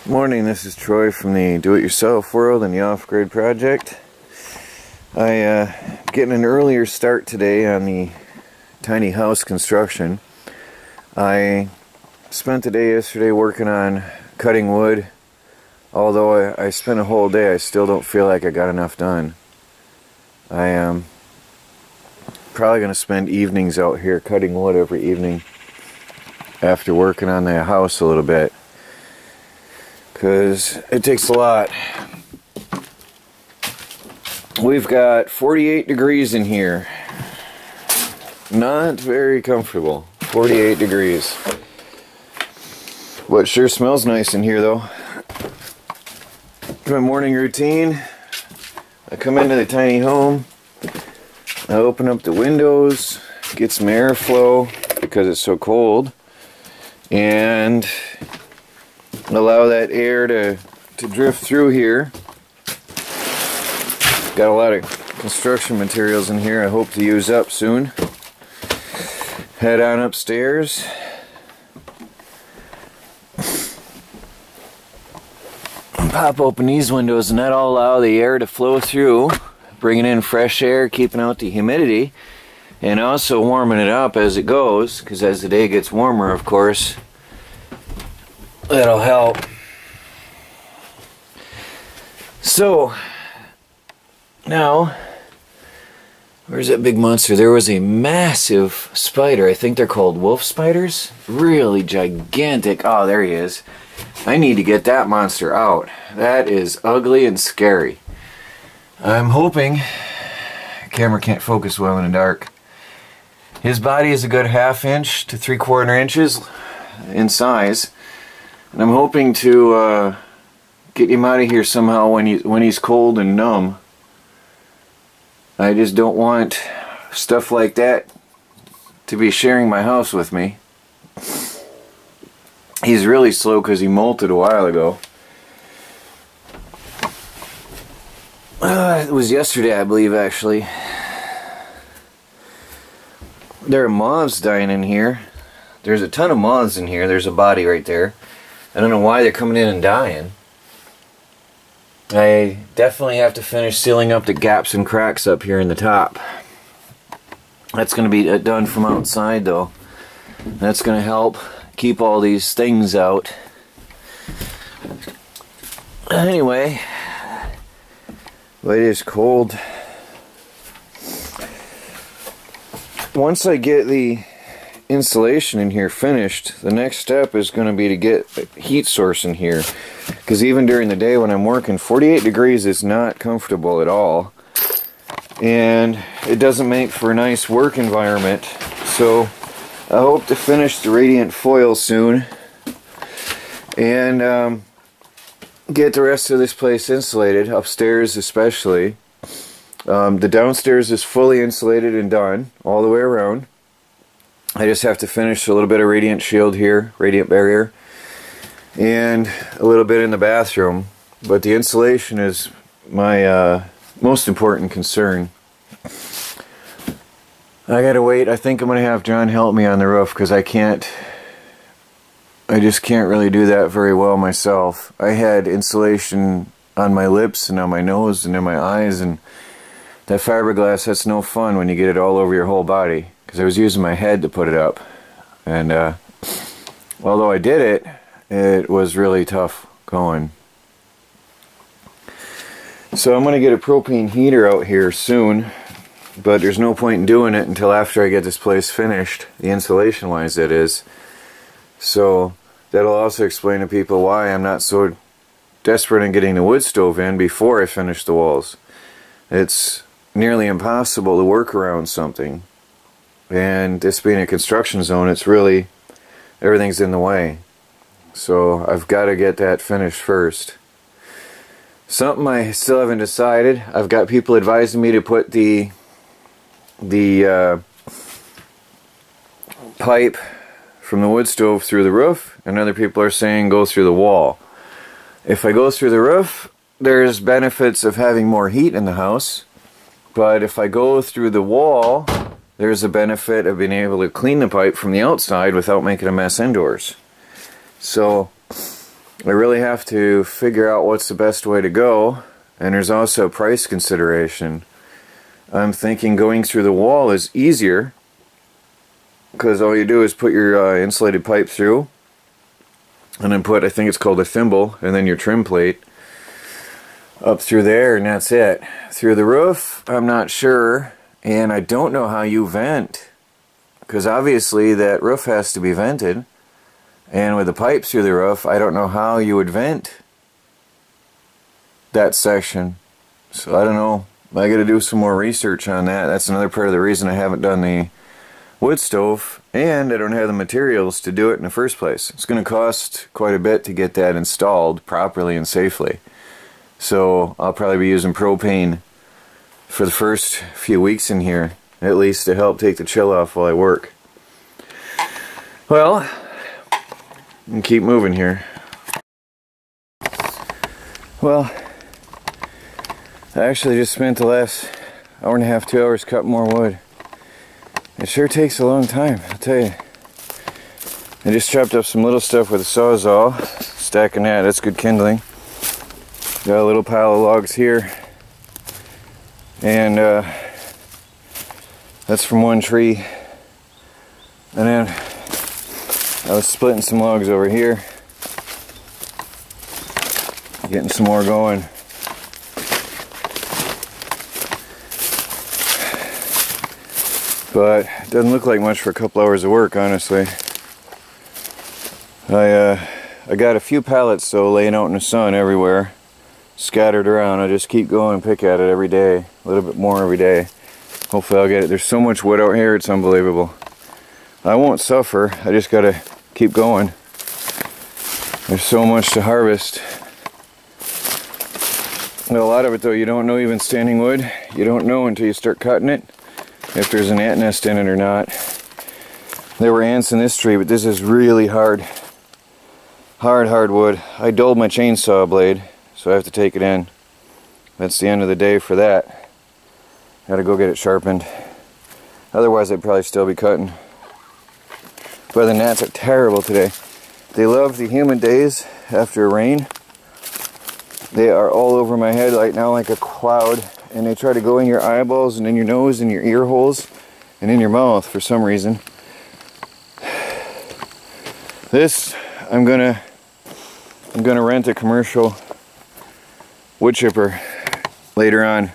Morning, this is Troy from the Do-It-Yourself World and the Off-Grid Project. Getting an earlier start today on the tiny house construction. I spent the day yesterday working on cutting wood. Although I spent a whole day, I still don't feel like I got enough done. I am probably going to spend evenings out here cutting wood every evening after working on the house a little bit, because it takes a lot. We've got 48 degrees in here. Not very comfortable. 48 degrees. But sure smells nice in here though. My morning routine. I come into the tiny home. I open up the windows, get some airflow because it's so cold, and allow that air to drift through here. Got a lot of construction materials in here I hope to use up soon. Head on upstairs. Pop open these windows and that'll allow the air to flow through, bringing in fresh air, keeping out the humidity, and also warming it up as it goes, because as the day gets warmer, of course, that'll help. So now, where's that big monster? There was a massive spider. I think they're called wolf spiders. Really gigantic. Oh, there he is. I need to get that monster out. That is ugly and scary. I'm hoping, camera can't focus well in the dark. His body is a good 1/2 inch to 3/4 inches in size. And I'm hoping to get him out of here somehow when he's cold and numb. I just don't want stuff like that to be sharing my house with me. He's really slow because he molted a while ago. It was yesterday, I believe, actually. There are moths dying in here. There's a ton of moths in here. There's a body right there. I don't know why they're coming in and dying. I definitely have to finish sealing up the gaps and cracks up here in the top. That's going to be done from outside though. That's going to help keep all these things out. Anyway, it is cold. Once I get the insulation in here finished, the next step is going to be to get a heat source in here, because even during the day when I'm working, 48 degrees is not comfortable at all, and it doesn't make for a nice work environment. So I hope to finish the radiant foil soon and get the rest of this place insulated, upstairs especially. The downstairs is fully insulated and done all the way around. I just have to finish a little bit of radiant shield here, radiant barrier, and a little bit in the bathroom. But the insulation is my most important concern. I gotta wait. I think I'm gonna have John help me on the roof because I just can't really do that very well myself. I had insulation on my lips and on my nose and in my eyes, and that fiberglass, that's no fun when you get it all over your whole body, because I was using my head to put it up, and although I did it, it was really tough going. So I'm going to get a propane heater out here soon, but there's no point in doing it until after I get this place finished, the insulation wise that is. So that'll also explain to people why I'm not so desperate in getting the wood stove in before I finish the walls. It's nearly impossible to work around something, and this being a construction zone, it's really, everything's in the way. So I've got to get that finished first. Something I still haven't decided. I've got people advising me to put the pipe from the wood stove through the roof, and other people are saying go through the wall. If I go through the roof, there's benefits of having more heat in the house, but if I go through the wall, there's a benefit of being able to clean the pipe from the outside without making a mess indoors. So I really have to figure out what's the best way to go, and there's also a price consideration. I'm thinking going through the wall is easier because all you do is put your insulated pipe through and then put, I think it's called a thimble, and then your trim plate up through there, and that's it. Through the roof, I'm not sure, and I don't know how you vent, because obviously that roof has to be vented, and with the pipes through the roof, I don't know how you would vent that section. So I don't know. I got to do some more research on that. That's another part of the reason I haven't done the wood stove, and I don't have the materials to do it in the first place. It's going to cost quite a bit to get that installed properly and safely. So I'll probably be using propane for the first few weeks in here, at least to help take the chill off while I work. Well, and keep moving here. Well, I actually just spent the last hour and a half, 2 hours cutting more wood. It sure takes a long time, I'll tell you. I just chopped up some little stuff with a sawzall, stacking that's good kindling. Got a little pile of logs here, and that's from one tree. And then I was splitting some logs over here, getting some more going. But it doesn't look like much for a couple hours of work, honestly. I got a few pallets though laying out in the sun everywhere, scattered around. I just keep going and pick at it every day, a little bit more every day. Hopefully I'll get it. There's so much wood out here, it's unbelievable. I won't suffer, I just gotta keep going. There's so much to harvest. A lot of it though, you don't know, even standing wood, you don't know until you start cutting it if there's an ant nest in it or not. There were ants in this tree, but this is really hard wood. I dulled my chainsaw blade, so I have to take it in. That's the end of the day for that. Gotta go get it sharpened. Otherwise I'd probably still be cutting. But the gnats are terrible today. They love the humid days after rain. They are all over my head right now like a cloud, and they try to go in your eyeballs and in your nose and your ear holes and in your mouth for some reason. This, I'm gonna rent a commercial wood chipper later on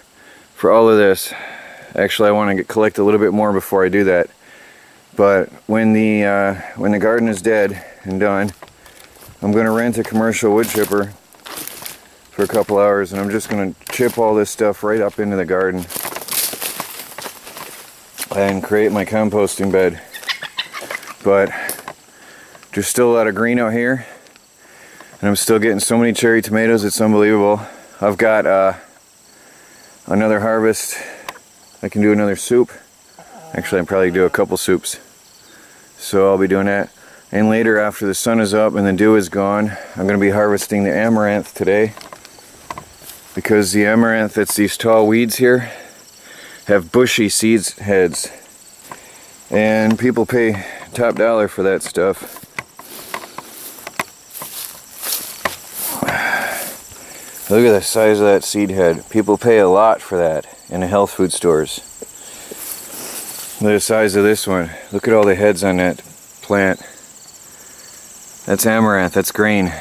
for all of this. Actually, I want to collect a little bit more before I do that. But when the garden is dead and done, I'm gonna rent a commercial wood chipper for a couple hours, and I'm just going to chip all this stuff right up into the garden and create my composting bed. But there's still a lot of green out here, and I'm still getting so many cherry tomatoes, it's unbelievable. I've got another harvest. I can do another soup. Actually, I'll probably do a couple soups, so I'll be doing that. And later, after the sun is up and the dew is gone, I'm going to be harvesting the amaranth today. Because the amaranth, that's these tall weeds here, have bushy seed heads. And people pay top dollar for that stuff. Look at the size of that seed head. People pay a lot for that in the health food stores. Look at the size of this one. Look at all the heads on that plant. That's amaranth, that's grain.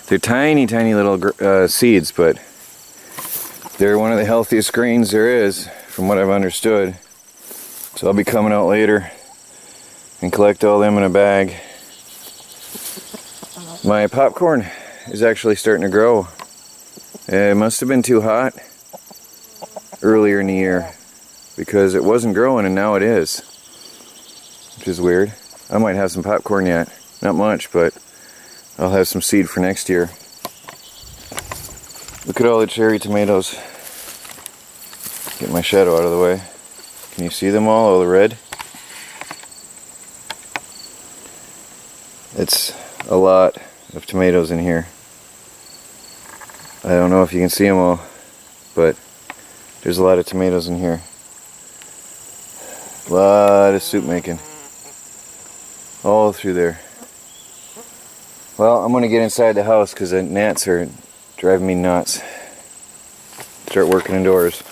They're tiny, tiny little seeds, but they're one of the healthiest grains there is, from what I've understood. So I'll be coming out later and collect all them in a bag. My popcorn is actually starting to grow. It must have been too hot earlier in the year, because it wasn't growing and now it is, which is weird. I might have some popcorn yet. Not much, but I'll have some seed for next year. Look at all the cherry tomatoes. Get my shadow out of the way. Can you see them all the red? It's a lot of tomatoes in here. I don't know if you can see them all, but there's a lot of tomatoes in here. A lot of soup making. All through there. Well, I'm gonna get inside the house because the gnats are driving me nuts. Start working indoors.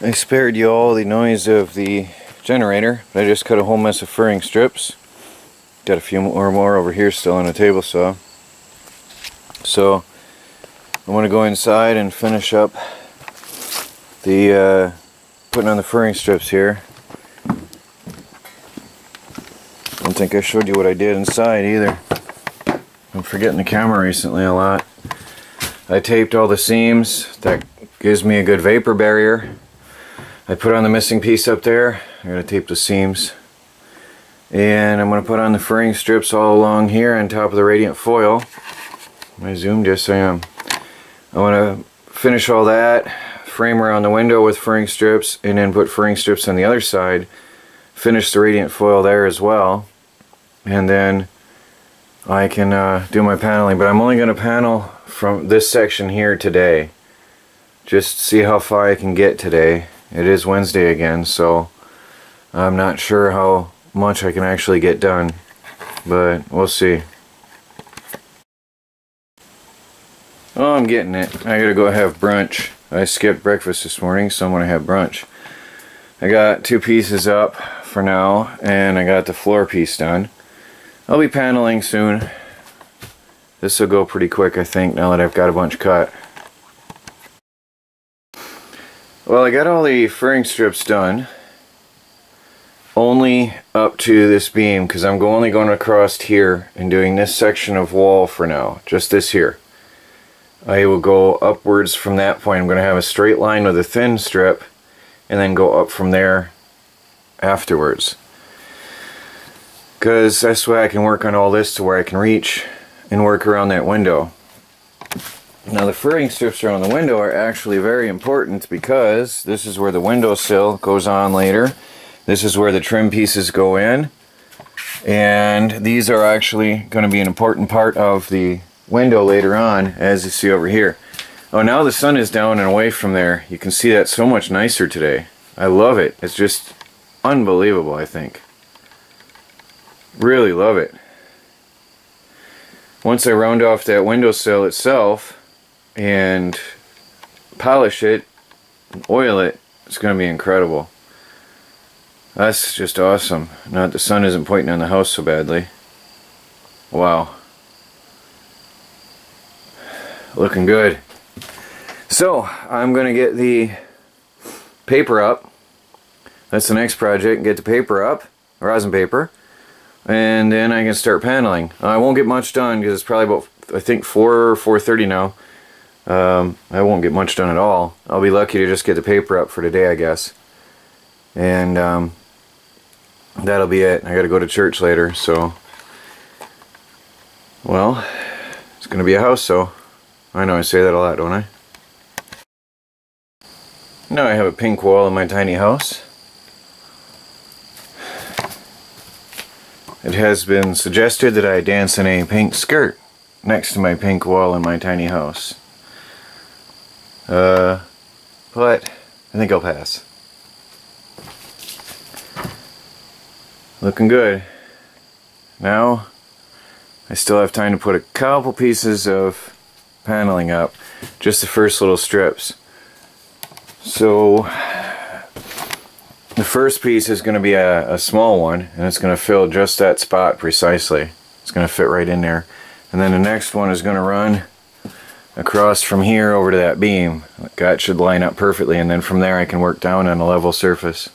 I spared you all the noise of the generator. I just cut a whole mess of furring strips. Got a few more over here still on a table saw. So I want to go inside and finish up the putting on the furring strips here. I don't think I showed you what I did inside either. I'm forgetting the camera recently a lot. I taped all the seams. That gives me a good vapor barrier. I put on the missing piece up there. I'm going to tape the seams. And I'm going to put on the furring strips all along here on top of the radiant foil. Am I zoomed? Yes, I am. I want to finish all that, frame around the window with furring strips, and then put furring strips on the other side. Finish the radiant foil there as well. And then I can do my paneling. But I'm only going to panel from this section here today. Just see how far I can get today. It is Wednesday again, so I'm not sure how much I can actually get done, but we'll see. Oh, I'm getting it. I gotta go have brunch. I skipped breakfast this morning, so I'm gonna have brunch. I got 2 pieces up for now, and I got the floor piece done. I'll be paneling soon. This will go pretty quick, I think, now that I've got a bunch cut. Well, I got all the furring strips done, only up to this beam, because I'm only going across here and doing this section of wall for now, just this here. I will go upwards from that point. I'm going to have a straight line with a thin strip, and then go up from there afterwards. Because that's why I can work on all this to where I can reach and work around that window. Now the furring strips around the window are actually very important because this is where the windowsill goes on later. This is where the trim pieces go in. And these are actually going to be an important part of the window later on, as you see over here. Oh, now the sun is down and away from there. You can see that so much nicer today. I love it. It's just unbelievable, I think. Really love it. Once I round off that windowsill itself and polish it and oil it, it's going to be incredible. That's just awesome. Now that the sun isn't pointing on the house so badly. Wow. Looking good. So, I'm going to get the paper up. That's the next project. Get the paper up, rosin paper, and then I can start paneling. I won't get much done because it's probably about, I think, 4 or 4:30 now. I won't get much done at all. I'll be lucky to just get the paper up for today, I guess. And that'll be it. I gotta go to church later, so, well, it's gonna be a house, so I know I say that a lot, don't I? Now I have a pink wall in my tiny house. It has been suggested that I dance in a pink skirt next to my pink wall in my tiny house. But I think I'll pass. Looking good. Now I still have time to put a couple pieces of paneling up, just the first little strips. So the first piece is going to be a small one, and it's going to fill just that spot precisely. It's going to fit right in there. And then the next one is going to run across from here over to that beam. That should line up perfectly, and then from there I can work down on a level surface.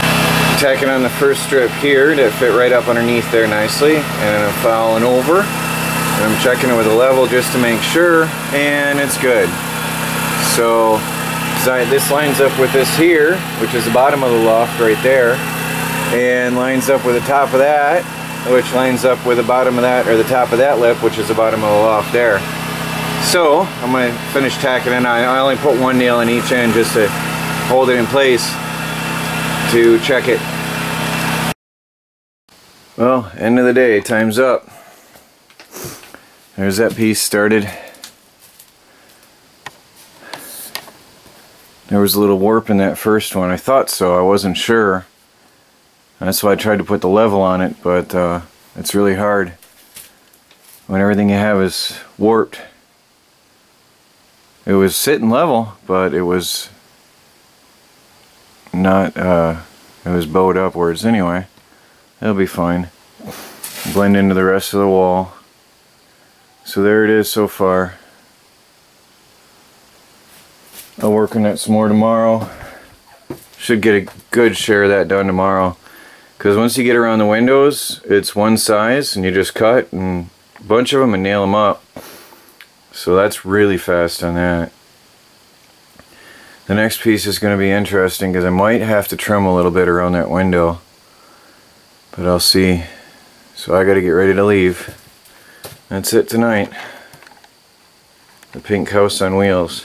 Tacking on the first strip here to fit right up underneath there nicely, and I'm following over, and I'm checking it with a level just to make sure, and it's good. So this lines up with this here, which is the bottom of the loft right there, and lines up with the top of that, which lines up with the bottom of that, or the top of that lip, which is the bottom of the loft there. So I'm going to finish tacking in. I only put one nail in each end just to hold it in place to check it. Well, end of the day, time's up. There's that piece started. There was a little warp in that first one. I thought so, I wasn't sure. That's why I tried to put the level on it, but it's really hard when everything you have is warped. It was sitting level, but it was not, it was bowed upwards anyway. It'll be fine. Blend into the rest of the wall. So there it is so far. I'll work on that some more tomorrow. Should get a good share of that done tomorrow. Because once you get around the windows, it's one size and you just cut and a bunch of them and nail them up. So that's really fast on that. The next piece is going to be interesting because I might have to trim a little bit around that window. But I'll see. So I got to get ready to leave. That's it tonight. The pink house on wheels.